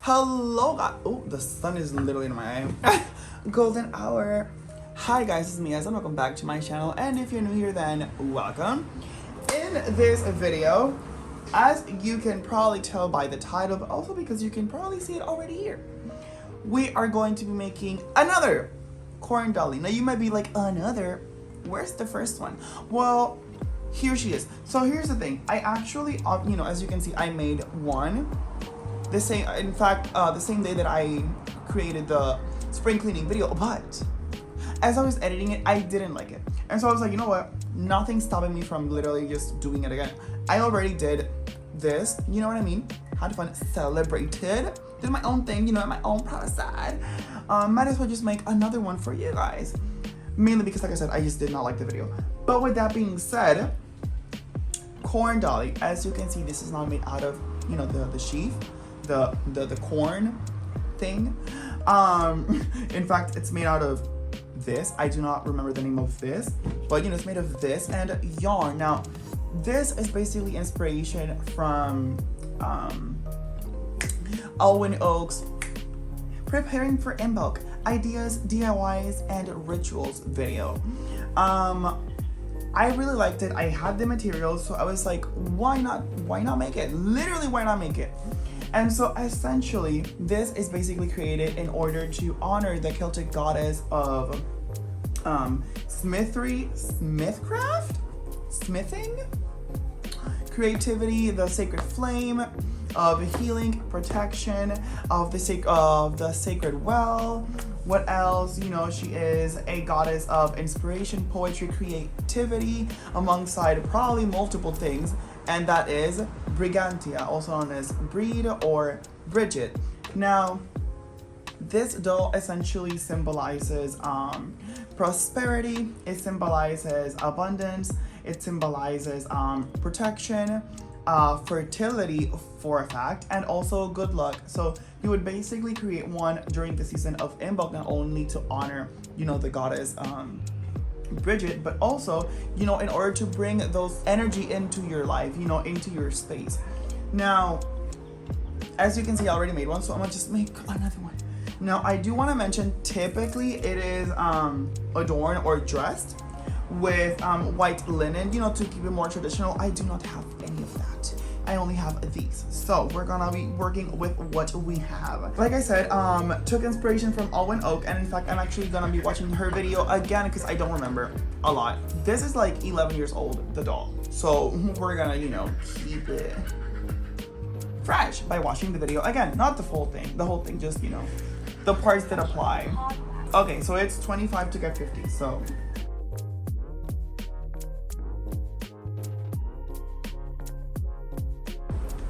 Hello, guys. Oh, the sun is literally in my eye. Golden hour. Hi, guys. This is Mia, and welcome back to my channel. And if you're new here, then welcome. In this video, as you can probably tell by the title, but also because you can probably see it already here, we are going to be making another corn dolly. Now, you might be like, another? Where's the first one? Well, here she is. So here's the thing. I actually, as you can see, I made one. The same day that I created the spring cleaning video, but as I was editing it, I didn't like it. And so I was like, you know what? Nothing's stopping me from literally just doing it again. I already did this, you know what I mean? Had fun, celebrated, did my own thing, at my own proud side. Might as well just make another one for you guys. Mainly because, like I said, I just did not like the video. But with that being said, corn dolly, as you can see, this is not made out of, the sheath. The corn thing. In fact, it's made out of this. I do not remember the name of this, but it's made of this and yarn. Now, this is basically inspiration from Alwyn Oak's Preparing for Imbolc Ideas, DIYs, and Rituals video. I really liked it. I had the materials, so I was like, why not make it? Literally, why not make it? And so essentially, this is basically created in order to honor the Celtic goddess of smithing, creativity, the sacred flame of healing, protection, of the sacred well. What else? She is a goddess of inspiration, poetry, creativity, alongside probably multiple things, and that is Brigantia, also known as Brigid or Brigid. Now, this doll essentially symbolizes prosperity, it symbolizes abundance, it symbolizes protection, fertility for a fact, and also good luck. So you would basically create one during the season of Imbolc, not only to honor, the goddess Brigid, but also, in order to bring those energy into your life, into your space. Now, as you can see, I already made one, so I'm gonna just make another one. Now, I do want to mention, typically it is adorned or dressed with white linen, to keep it more traditional. I do not have any of that. I only have these. So we're gonna be working with what we have. Like I said, took inspiration from Alwyn Oak, and in fact, I'm actually gonna be watching her video again because I don't remember a lot. This is like 11 years old, the doll. So we're gonna, keep it fresh by watching the video again. Not the full thing, the whole thing, just, the parts that apply. Okay, so it's 25 to get 50, so.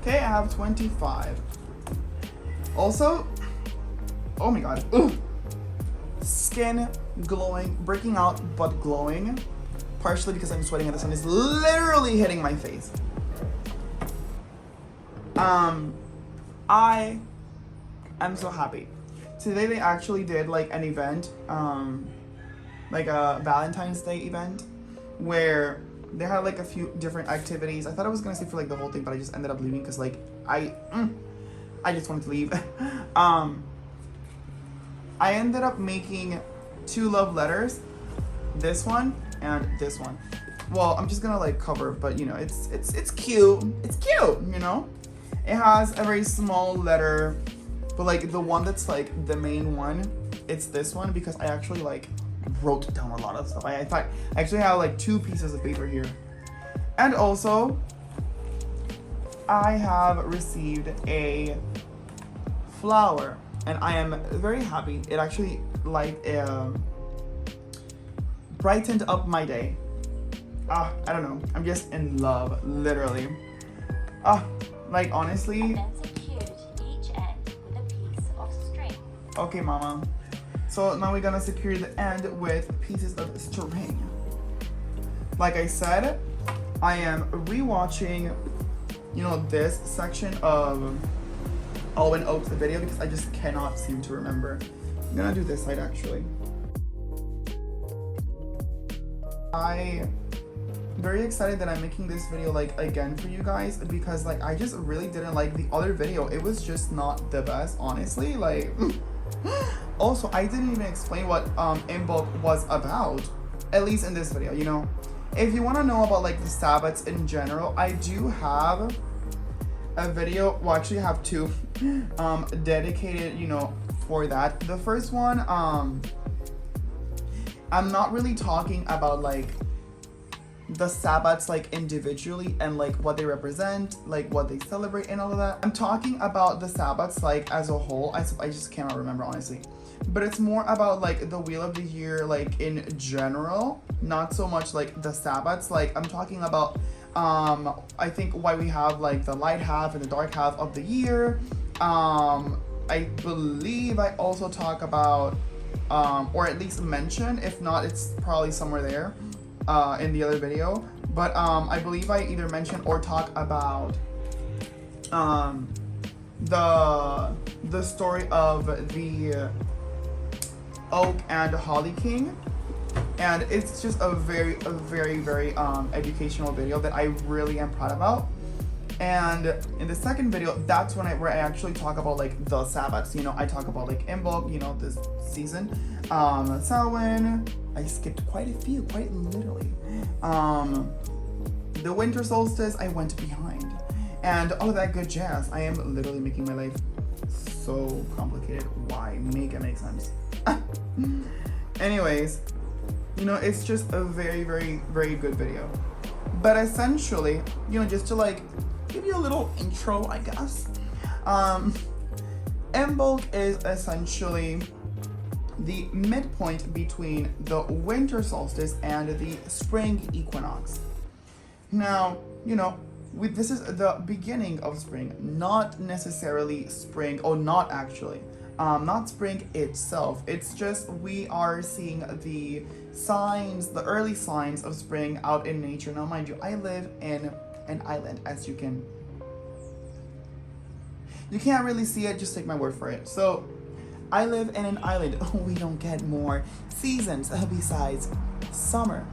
Okay, I have 25. Also, oh my god, ugh. Skin glowing, breaking out, but glowing. Partially because I'm sweating and the sun is literally hitting my face. I am so happy. Today they actually did like an event, like a Valentine's Day event, where they had like a few different activities. I thought I was gonna stay for like the whole thing, but I just ended up leaving because like I just wanted to leave. I ended up making 2 love letters, this one and this one. Well, I'm just gonna like cover, but it's cute. It's cute, It has a very small letter, but like the one that's like the main one, it's this one because I actually like wrote down a lot of stuff. I actually have like 2 pieces of paper here. And also, I have received a flower, and I am very happy. It actually like brightened up my day. I don't know. I'm just in love, literally. Like honestly. And then secured each end with a piece of string. Okay, mama. So now we're gonna secure the end with pieces of string. Like I said, I am rewatching, this section of Alwyn Oak's video because I just cannot seem to remember. I'm gonna do this side actually. I very excited that I'm making this video like again for you guys, because like I just really didn't like the other video. It was just not the best, honestly. Like also, I didn't even explain what Imbolc was about, at least in this video, you know. If you want to know about like the Sabbats in general, I do have a video, well actually I have two dedicated, you know, for that. The first one, I'm not really talking about like the Sabbats like individually and like what they represent, like what they celebrate and all of that. I'm talking about the Sabbats like as a whole. I just cannot remember, honestly. But it's more about like the Wheel of the Year like in general, not so much like the Sabbats. Like I'm talking about I think why we have like the light half and the dark half of the year. I believe I also talk about or at least mention, if not it's probably somewhere there in the other video, but I believe I either mention or talk about the story of the Oak and Holly King, and it's just a very educational video that I really am proud about. And in the second video, that's when where I actually talk about like the Sabbats. You know, I talk about like Imbolc, you know, this season, Samhain. I skipped quite a few, quite literally. The winter solstice, I went behind, and all of that good jazz. I am literally making my life so complicated. Why? Make it make sense. Anyways, you know, it's just a very good video. But essentially, you know, just to like give you a little intro, I guess. Imbolc is essentially the midpoint between the winter solstice and the spring equinox. Now, you know, this is the beginning of spring, not necessarily spring, or not actually, not spring itself. It's just we are seeing the signs, the early signs of spring out in nature. Now, mind you, I live in an island, as you can't really see it, just take my word for it. So I live in an island. We don't get more seasons besides summer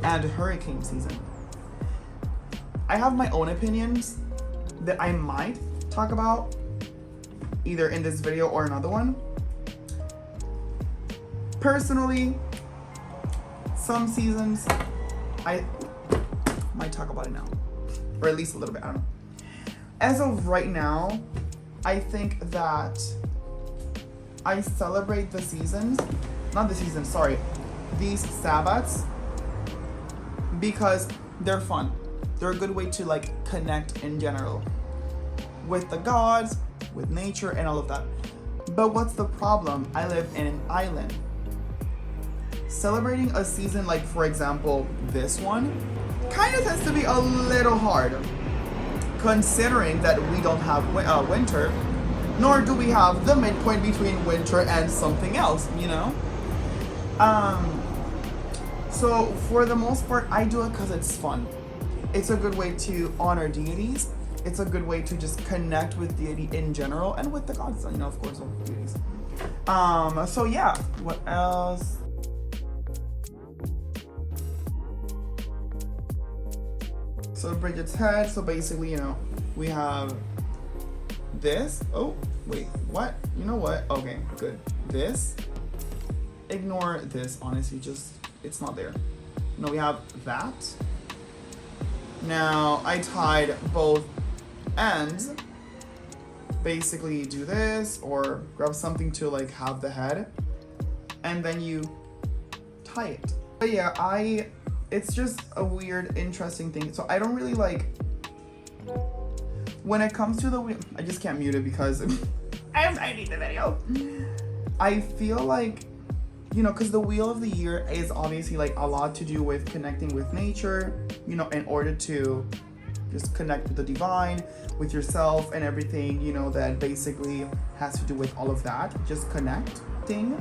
and hurricane season. I have my own opinions that I might talk about either in this video or another one. Personally, some seasons I might talk about it now, or at least a little bit, I don't know. As of right now, I think that I celebrate the seasons, not the seasons, sorry, these Sabbats, because they're fun. They're a good way to like connect in general with the gods, with nature and all of that. But what's the problem? I live in an island. Celebrating a season like, for example, this one, kind of tends to be a little hard, considering that we don't have winter, nor do we have the midpoint between winter and something else, you know? So for the most part, I do it because it's fun. It's a good way to honor deities. It's a good way to just connect with deity in general and with the gods, you know, of course, with deities. So yeah, what else? So Brigid's head, so basically, you know, we have this. Oh, wait, what? You know what? Okay, good. This. Ignore this, honestly, just, it's not there. No, we have that. Now, I tied both ends. Basically, do this, or grab something to like have the head, and then you tie it. But yeah, it's just a weird, interesting thing. So I don't really like, when it comes to the wheel, I just can't mute it because I'm editing the video. I feel like, you know, because the Wheel of the Year is obviously like a lot to do with connecting with nature, you know, in order to just connect with the divine, with yourself and everything, you know, that basically has to do with all of that, just connecting.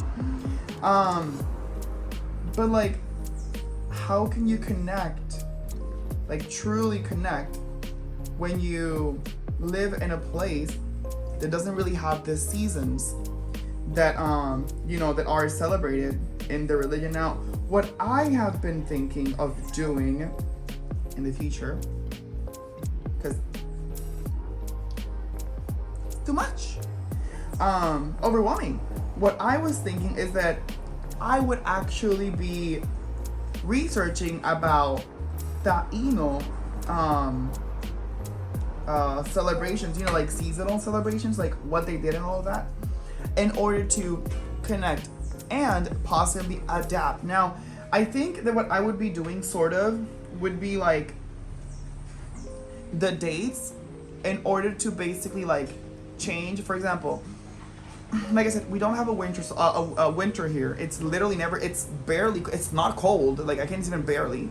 But like, how can you connect, like truly connect, when you live in a place that doesn't really have the seasons that you know, that are celebrated in the religion? Now, what I have been thinking of doing in the future, because too much, overwhelming. What I was thinking is that I would actually be researching about Taino celebrations, like seasonal celebrations, like what they did and all of that, in order to connect and possibly adapt. Now, I think that what I would be doing sort of would be like the dates in order to basically like change. For example, like I said, we don't have a winter here. It's literally never. It's barely. It's not cold. Like I can't even barely.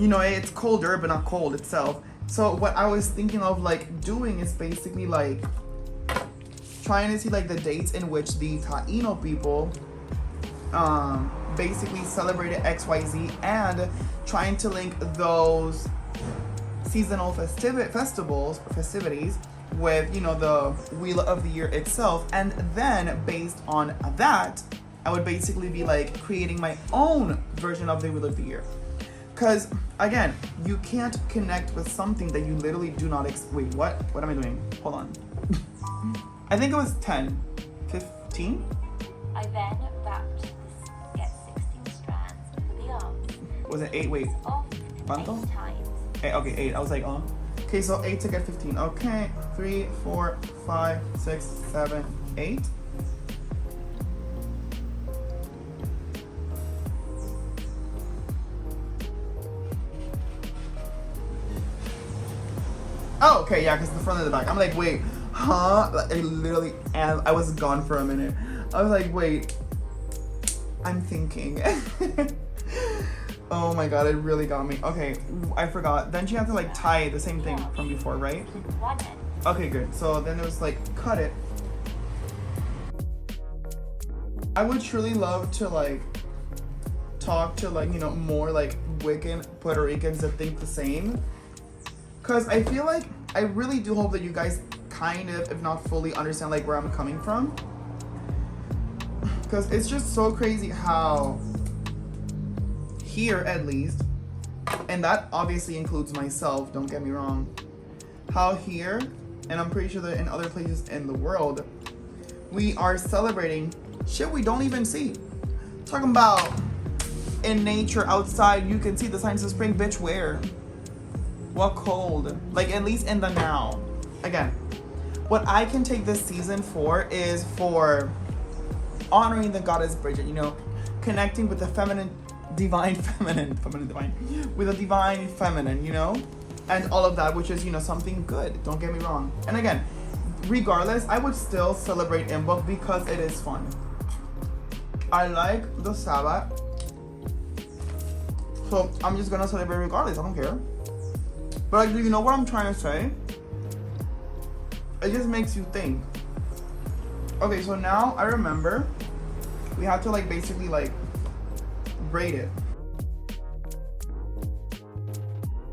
It's colder, but not cold itself. So what I was thinking of like doing is basically like trying to see like the dates in which the Taino people basically celebrated XYZ, and trying to link those seasonal festivities with the Wheel of the Year itself, and then based on that I would basically be like creating my own version of the Wheel of the Year. Because again, you can't connect with something that you literally do not wait, what am I doing? Hold on. I think it was 10, 15. I then wrapped this, get 16 strands for the arms. Was it 8? Wait. Off ¿Cuánto? 8 times. 8, okay, 8. I was like, oh. Okay, so 8 to get 15. Okay, 3, 4, 5, 6, 7, 8. Oh, okay, yeah, because the front and the back. I'm like, wait, huh? Like, I was gone for a minute. I was like, wait, I'm thinking. Oh my god, it really got me. Okay, I forgot. Then she had to like tie the same thing from before, right? One end. Okay, good. So then it was like, cut it. I would truly love to like talk to like, more like Wiccan Puerto Ricans that think the same. Because I feel like, I really do hope that you guys kind of, if not fully, understand like where I'm coming from. Because it's just so crazy how here, at least, and that obviously includes myself, don't get me wrong, how here, and I'm pretty sure that in other places in the world, we are celebrating shit we don't even see. Talking about in nature, outside, you can see the signs of spring, bitch, where? What cold? Like, at least in the now. Again, what I can take this season for is for honoring the goddess Brigid, connecting with the divine feminine, with the divine feminine, and all of that, which is, something good. Don't get me wrong. And again, regardless, I would still celebrate Imbolc because it is fun. I like the Sabbath, so I'm just gonna celebrate regardless. I don't care. But like, do you know what I'm trying to say? It just makes you think. Okay, so now I remember we have to like basically like braid it.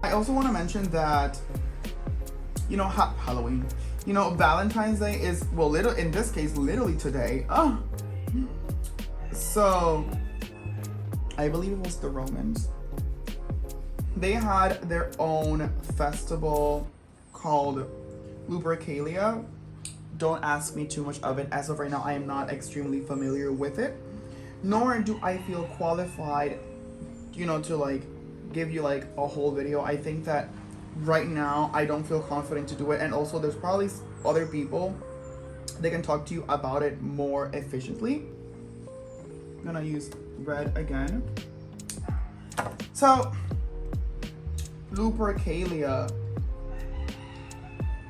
I also want to mention that, Halloween, Valentine's Day is, well, in this case, literally today. Oh. So, I believe it was the Romans. They had their own festival called Lupercalia. Don't ask me too much of it. As of right now, I am not extremely familiar with it. Nor do I feel qualified, to like give you like a whole video. I think that right now I don't feel confident to do it. And also there's probably other people that can talk to you about it more efficiently. I'm gonna use red again. So, Lupercalia,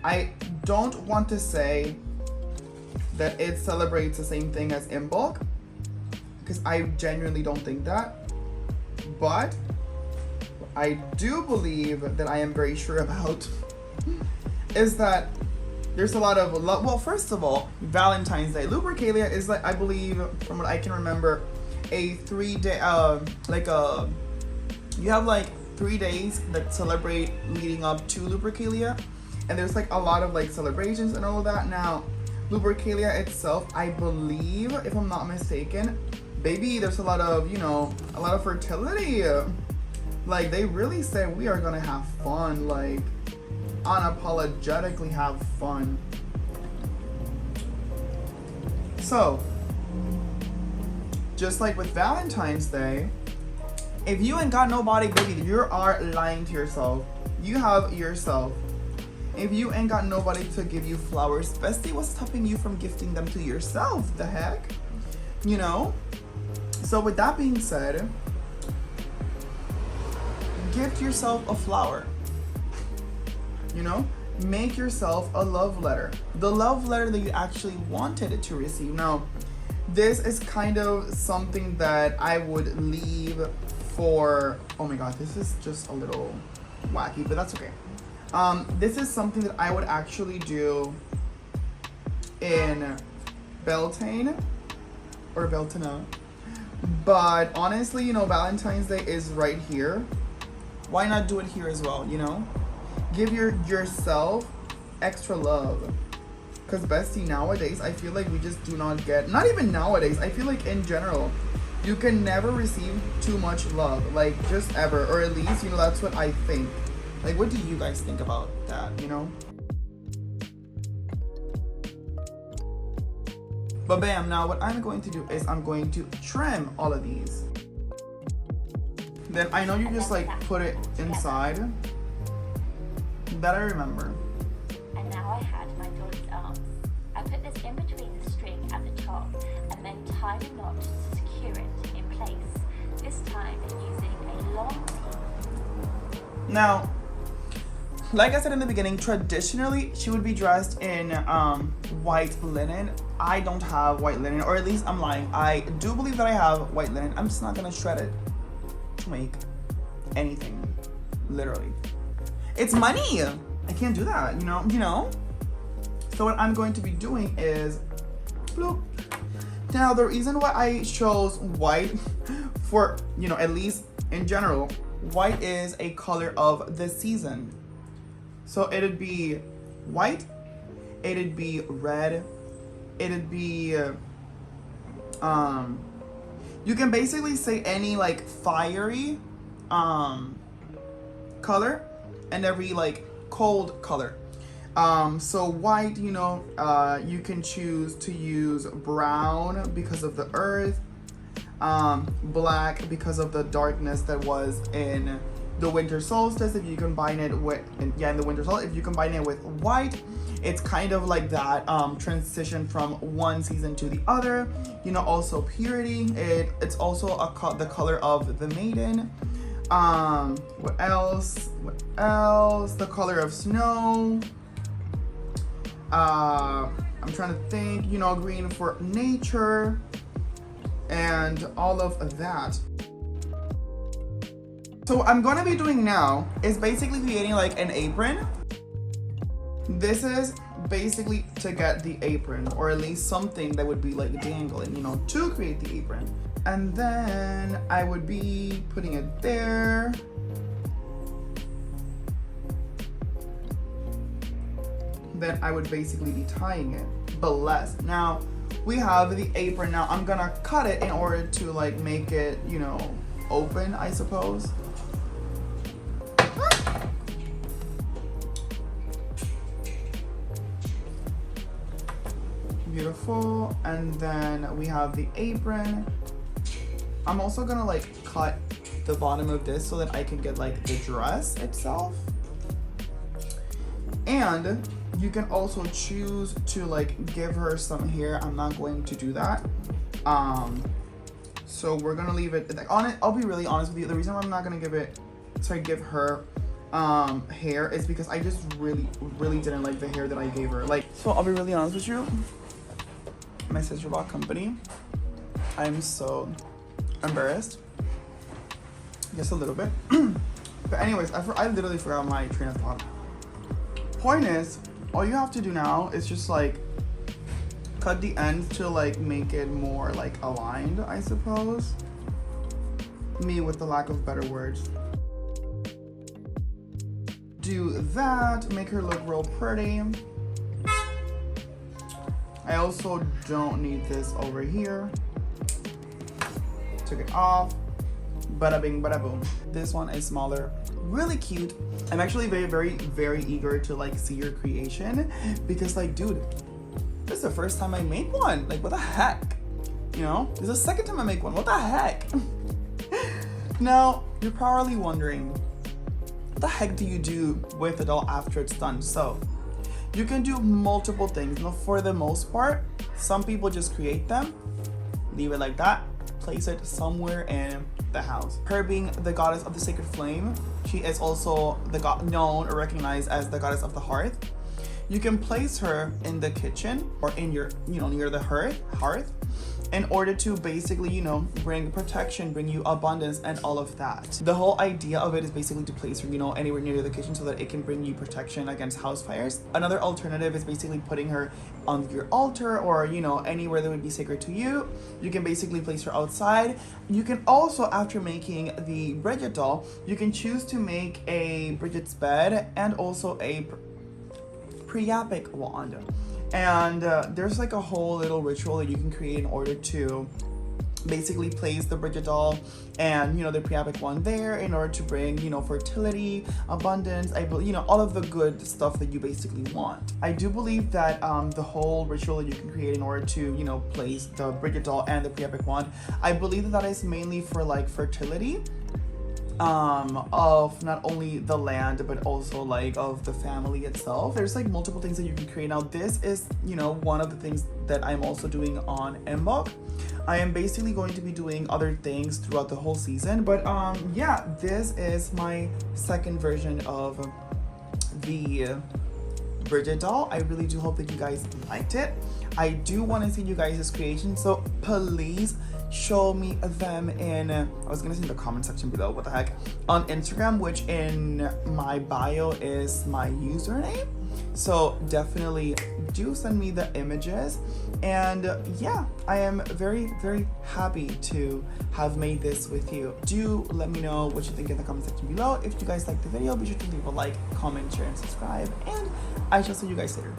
I don't want to say that it celebrates the same thing as Imbolc, because I genuinely don't think that, but I do believe that I am very sure about is that there's a lot of love. Well, first of all, Valentine's Day. Lupercalia is like, I believe, from what I can remember, a 3-day, you have like 3 days that celebrate leading up to Lupercalia, and there's like a lot of like celebrations and all of that. Now, Lupercalia itself, I believe, if I'm not mistaken, baby, there's a lot of, you know, a lot of fertility. Like, they really say we are gonna have fun, like, unapologetically have fun. So, just like with Valentine's Day, if you ain't got nobody, baby, you are lying to yourself. You have yourself. If you ain't got nobody to give you flowers, bestie, what's stopping you from gifting them to yourself? The heck? You know? So with that being said, gift yourself a flower. You know? Make yourself a love letter. The love letter that you actually wanted to receive. Now, this is kind of something that I would leave for, oh my god, this is just a little wacky, but that's okay. This is something that I would actually do in Beltane or Beltana. But honestly, you know, Valentine's Day is right here. Why not do it here as well, you know? Give yourself extra love. Because bestie, nowadays, I feel like we just do not get, not even nowadays, I feel like in general, you can never receive too much love. Like, just ever. Or at least, you know, that's what I think. Like, what do you guys think about that, you know? But bam, now what I'm going to do is I'm going to trim all of these. Then I know you just like put it inside. That I remember. And now I had my dolly's arms. I put this in between the string at the top and then tied a knot to secure it in place. This time using a long pin. Now, like I said in the beginning, traditionally she would be dressed in white linen. I don't have white linen, or at least I'm lying. I do believe that I have white linen. I'm just not gonna shred it to make anything, literally. It's money. I can't do that, you know? So what I'm going to be doing is, bloop. Now the reason why I chose white for, you know, at least in general, white is a color of the season. So it'd be white, it'd be red, it'd be, you can basically say any like fiery color and every like cold color. So white, you know, you can choose to use brown because of the earth, black because of the darkness that was in the winter solstice. If you combine it with, in the winter solstice, if you combine it with white, it's kind of like that transition from one season to the other. You know, also purity. It's also the color of the maiden. What else? The color of snow. I'm trying to think. You know, green for nature, and all of that. So what I'm gonna be doing now is basically creating like an apron. This is basically to get the apron, or at least something that would be like dangling, you know, to create the apron. And then I would be putting it there. Then I would basically be tying it, but less. Now we have the apron. Now I'm gonna cut it in order to like make it, you know, open, I suppose. Beautiful. And then we have the apron. I'm also gonna like cut the bottom of this so that I can get like the dress itself. And you can also choose to like give her some hair. I'm not going to do that. So we're gonna leave it on it. I'll be really honest with you. The reason why I'm not gonna give her hair is because I just really didn't like the hair that I gave her. Like, so I'll be really honest with you. My sister bought company. I'm so embarrassed. Just a little bit. But anyways, I literally forgot my train of thought. Point is, all you have to do now is just like cut the end to like make it more like aligned, I suppose. Me with the lack of better words. Do that, make her look real pretty. I also don't need this over here. took it off. Bada bing, bada boom. This one is smaller, really cute. I'm actually very eager to like see your creation because like, dude, this is the first time I make one. Like, what the heck? You know, this is the second time I make one. What the heck? Now, you're probably wondering, what the heck do you do with the doll after it's done? So, you can do multiple things. Now, for the most part, some people just create them, leave it like that, place it somewhere in the house. Her being the goddess of the sacred flame, she is also the known or recognized as the goddess of the hearth. You can place her in the kitchen or in your, near the hearth in order to basically, bring protection, bring you abundance and all of that. The whole idea of it is basically to place her, anywhere near the kitchen so that it can bring you protection against house fires. Another alternative is basically putting her on your altar or, anywhere that would be sacred to you. You can basically place her outside. You can also, after making the Brigid doll, you can choose to make a Brigid's bed and also a priapic wand. And there's like a whole little ritual that you can create in order to basically place the Brigid doll and the priapic wand there in order to bring fertility, abundance, all of the good stuff that you basically want. I do believe that the whole ritual that you can create in order to place the Brigid doll and the priapic wand, I believe that is mainly for like fertility of not only the land but also like of the family itself. There's like multiple things that you can create. Now this is one of the things that I'm also doing on Imbolc. I am basically going to be doing other things throughout the whole season, but yeah, this is my second version of the Brigid doll. I really do hope that you guys liked it. I do want to see you guys' creation, so please show me them in, I was gonna say in the comment section below, what the heck, on Instagram, which in my bio is my username. So definitely do send me the images. And yeah, I am very happy to have made this with you. Do let me know what you think in the comment section below. If you guys liked the video, be sure to leave a like, comment, share, and subscribe. And I shall see you guys later.